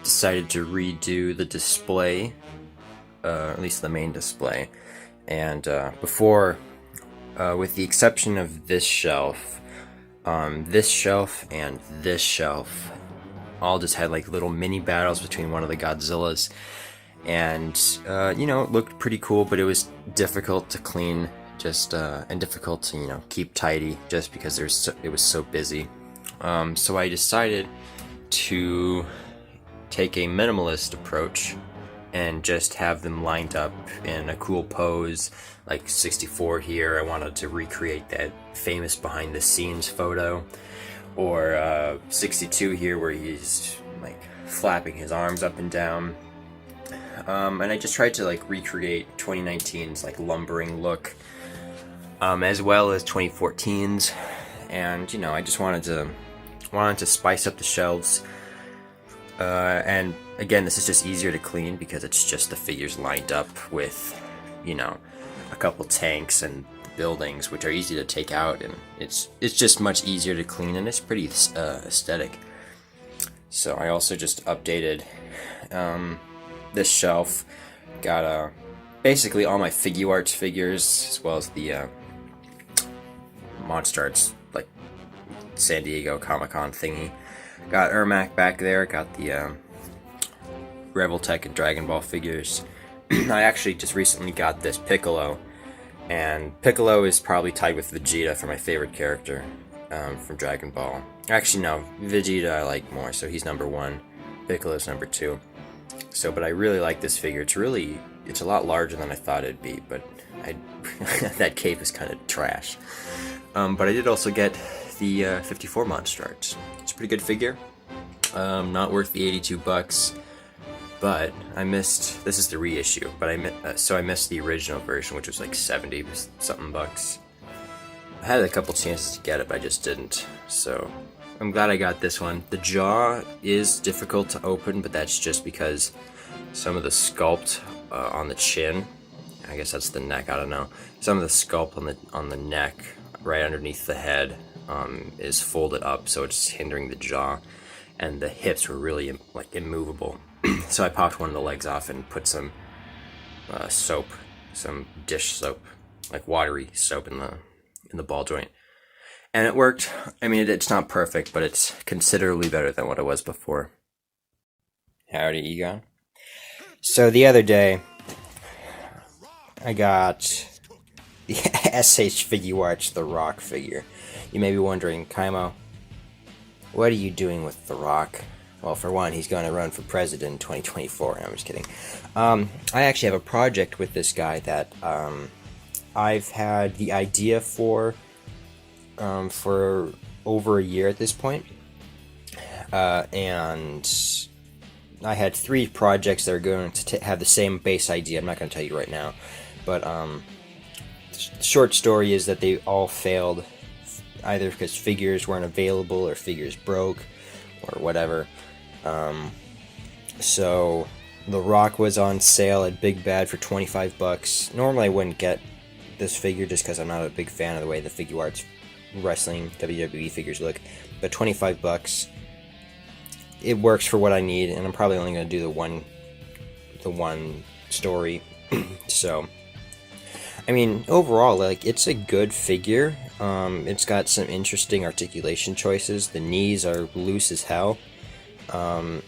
decided to redo the display, at least the main display. And before, with the exception of this shelf and this shelf, all just had like little mini battles between one of the Godzillas. And it looked pretty cool, but it was difficult to clean, and difficult to keep tidy, just because it was so busy. So I decided to take a minimalist approach and just have them lined up in a cool pose, like 64 here. I wanted to recreate that famous behind the scenes photo, or 62 here where he's like flapping his arms up and down. And I just tried to like recreate 2019's like lumbering look, as well as 2014's, and I just wanted to spice up the shelves. And again, this is just easier to clean because it's just the figures lined up with, a couple tanks and buildings, which are easy to take out, and it's just much easier to clean, and it's pretty aesthetic. So I also just updated this shelf. Got basically all my Figuarts figures, as well as the Monster Arts, like San Diego Comic-Con thingy. Got Ermac back there. Got the Revoltech and Dragon Ball figures. I actually just recently got this Piccolo, and Piccolo is probably tied with Vegeta for my favorite character from Dragon Ball. Actually, no, Vegeta I like more, so he's number 1. Piccolo's number 2. So, but I really like this figure. It's a lot larger than I thought it'd be, but that cape is kind of trash. But I did also get the 54 Monster Arts. It's a pretty good figure. Not worth the $82, but I missed. This is the reissue, but I missed the original version, which was like 70 something bucks. I had a couple chances to get it, but I just didn't. So I'm glad I got this one. The jaw is difficult to open, but that's just because some of the sculpt on the chin, I guess that's the neck, I don't know. Some of the sculpt on the neck, right underneath the head, is folded up, so it's hindering the jaw, and the hips were really like immovable. So I popped one of the legs off and put some soap, some dish soap, like watery soap in the ball joint. And it worked. I mean, it's not perfect, but it's considerably better than what it was before. Howdy, Egon. So the other day, I got the SH Figuarts the Rock figure. You may be wondering, Kaimo, what are you doing with the Rock? Well, for one, he's going to run for president in 2024. No, I'm just kidding. I actually have a project with this guy that I've had the idea for over a year at this point, and I had 3 projects that are going to have the same base idea. I'm not going to tell you right now, but the short story is that they all failed, either because figures weren't available or figures broke or whatever. So the Rock was on sale at Big Bad for $25. Normally I wouldn't get this figure just because I'm not a big fan of the way the Figuarts wrestling WWE figures look, but $25, it works for what I need, and I'm probably only going to do the one story. So I mean, overall, like, it's a good figure. It's got some interesting articulation choices. The knees are loose as hell. But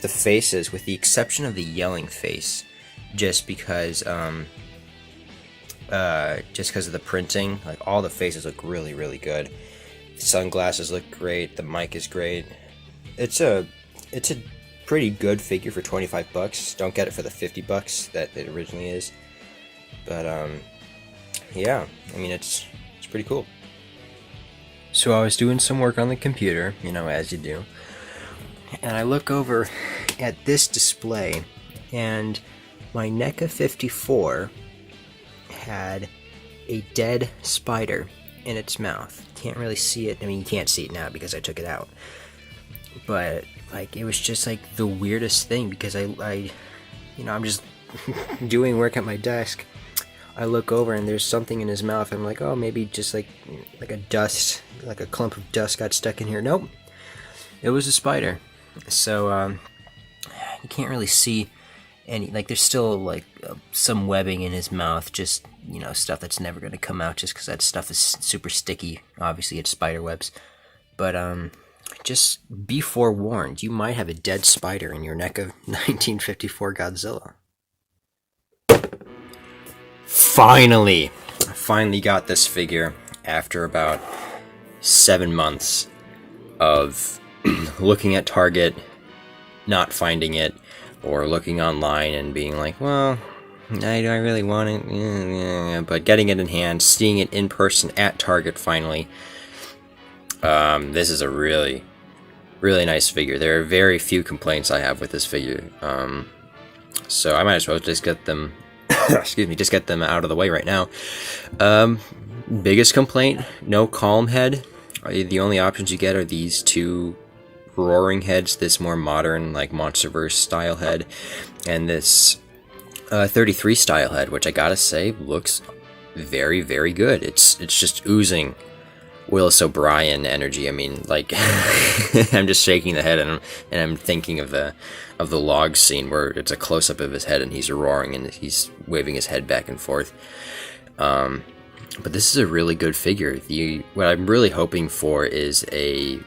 the faces, with the exception of the yelling face, just because of the printing, like, all the faces look really, really good. The sunglasses look great. The mic is great. It's a pretty good figure for $25. Don't get it for the $50 that it originally is. But yeah, I mean, it's pretty cool. So I was doing some work on the computer, as you do, and I look over at this display, and my NECA 54 had a dead spider in its mouth. Can't really see it. I mean, you can't see it now because I took it out. But like, it was just like the weirdest thing, because I I'm just doing work at my desk. I look over and there's something in his mouth. I'm like, oh, maybe just like a clump of dust got stuck in here. Nope, it was a spider. So you can't really see any, like, there's still like some webbing in his mouth, just, you know, stuff that's never going to come out just because that stuff is super sticky. Obviously it's spider webs, but just be forewarned, you might have a dead spider in your NECA 1954 Godzilla. Finally got this figure after about 7 months of looking at Target, not finding it, or looking online and being like, well, do I really want it? But getting it in hand, seeing it in person at Target finally. This is a really nice figure. There are very few complaints I have with this figure. So I might as well just get them excuse me, just get them out of the way right now. Biggest complaint, no calm head. The only options you get are these two roaring heads, this more modern, like, Monsterverse style head, and this 33 style head, which I gotta say looks very, very good. It's just oozing Willis O'Brien energy. I mean, like, I'm just shaking the head, and I'm thinking of the log scene where it's a close up of his head and he's roaring and he's waving his head back and forth. But this is a really good figure. What I'm really hoping for is a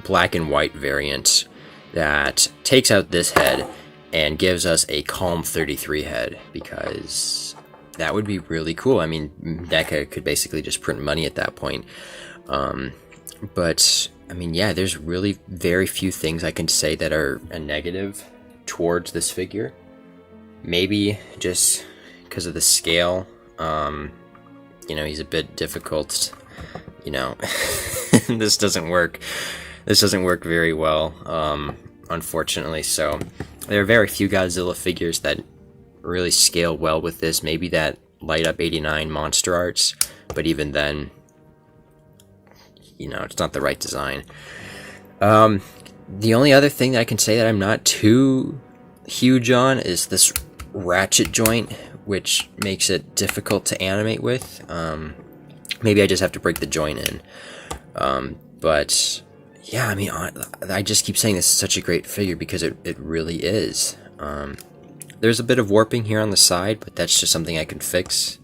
black and white variant that takes out this head and gives us a calm 33 head, because that would be really cool. I mean, NECA could basically just print money at that point. But I mean, yeah, there's really very few things I can say that are a negative towards this figure. Maybe just because of the scale. You know, he's a bit difficult, you know. This doesn't work very well, unfortunately. So there are very few Godzilla figures that really scale well with this. Maybe that Light Up 89 Monster Arts, but even then, you know, it's not the right design. The only other thing that I can say that I'm not too huge on is this ratchet joint, which makes it difficult to animate with. Maybe I just have to break the joint in. But yeah, I mean, I just keep saying this is such a great figure because it really is. There's a bit of warping here on the side, but that's just something I can fix.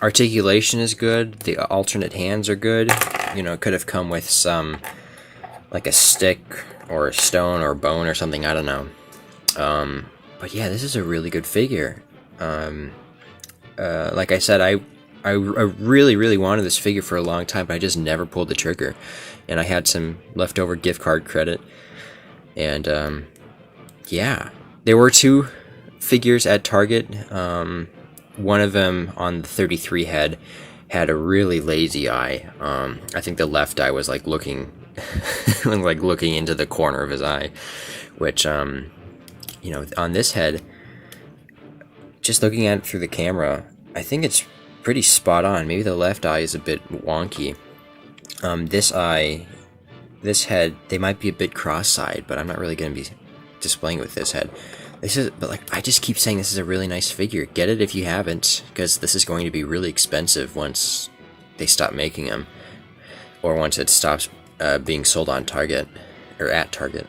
Articulation is good. The alternate hands are good. You know, it could have come with some, like a stick or a stone or bone or something, I don't know. But yeah, this is a really good figure. Like I said, I really wanted this figure for a long time, but I just never pulled the trigger. And I had some leftover gift card credit. And yeah, there were two figures at Target. One of them on the 33 head had a really lazy eye. I think the left eye was like looking like looking into the corner of his eye, which you know, on this head, just looking at it through the camera, I think it's pretty spot on. Maybe the left eye is a bit wonky. This head, they might be a bit cross-eyed, but I'm not really going to be displaying it with this head. But like, I just keep saying this is a really nice figure. Get it if you haven't, because this is going to be really expensive once they stop making them, or once it stops being sold on Target, or at Target.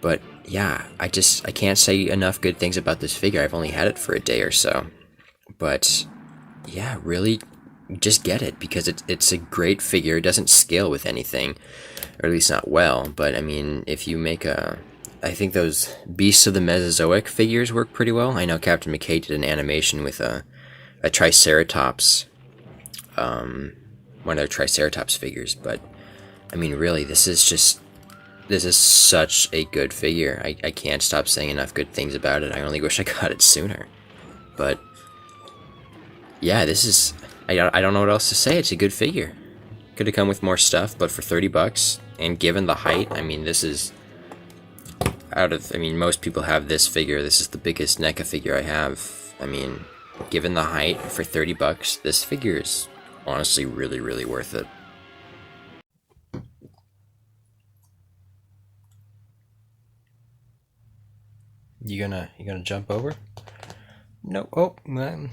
But yeah, I can't say enough good things about this figure. I've only had it for a day or so, but yeah, really, just get it, because it's a great figure. It doesn't scale with anything, or at least not well. But I mean, if you make I think those Beasts of the Mesozoic figures work pretty well. I know Captain McKay did an animation with a Triceratops, one of their Triceratops figures. But I mean, really, this is such a good figure. I can't stop saying enough good things about it. I only wish I got it sooner. But yeah, this is, I don't know what else to say. It's a good figure. Could have come with more stuff, but for $30, and given the height, I mean, this is most people have this figure. This is the biggest NECA figure I have. I mean, given the height, for $30, this figure is honestly really, really worth it. You gonna jump over? No. Oh,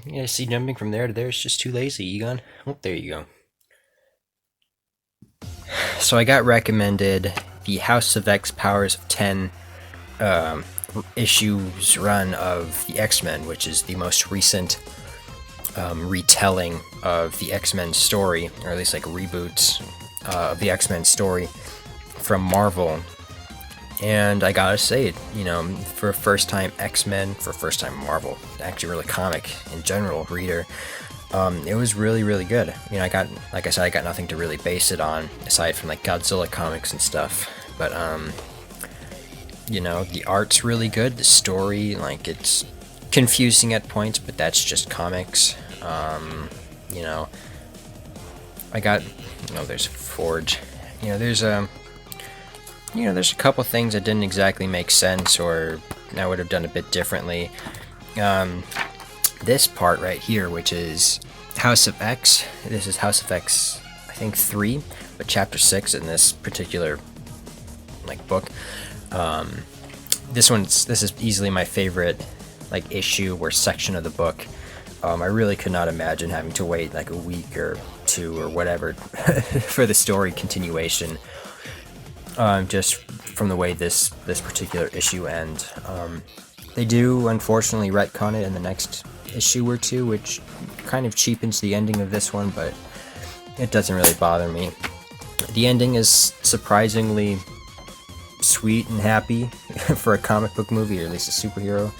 yeah. See, jumping from there to there is just too lazy. You gone? Oh, there you go. So I got recommended the House of X Powers of 10 issues run of the X-Men, which is the most recent retelling of the X-Men story, or at least like reboots of the X-Men story from Marvel. And I gotta say, you know, for a first time X-Men, for first time Marvel, actually really comic in general reader, it was really, really good. You know, like I said, I got nothing to really base it on aside from like Godzilla comics and stuff. But you know, the art's really good. The story, like, it's confusing at points, but that's just comics. You know, there's Forge. You know, there's a couple things that didn't exactly make sense, or I would have done a bit differently. This part right here, which is House of X. This is House of X, I think 3, but chapter 6 in this particular like book. This is easily my favorite like issue or section of the book. I really could not imagine having to wait like a week or 2 or whatever for the story continuation. Just from the way this particular issue ends. They do unfortunately retcon it in the next issue or 2, which kind of cheapens the ending of this one, but it doesn't really bother me. The ending is surprisingly sweet and happy for a comic book movie, or at least a superhero.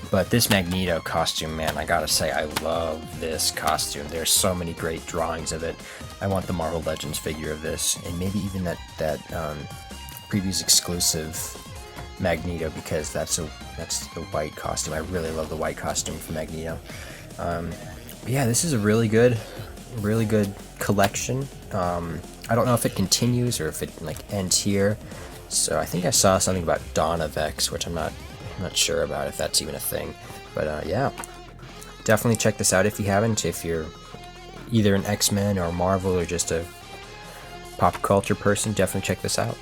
But this Magneto costume, man, I gotta say, I love this costume. There's so many great drawings of it. I want the Marvel Legends figure of this, and maybe even that previews exclusive Magneto, because that's the white costume. I really love the white costume for Magneto. But yeah, this is a really good collection. I don't know if it continues or if it like ends here. So I think I saw something about Dawn of X, which I'm not sure about if that's even a thing. But yeah, definitely check this out if you haven't. If you're either an X-Men or Marvel or just a pop culture person, definitely check this out.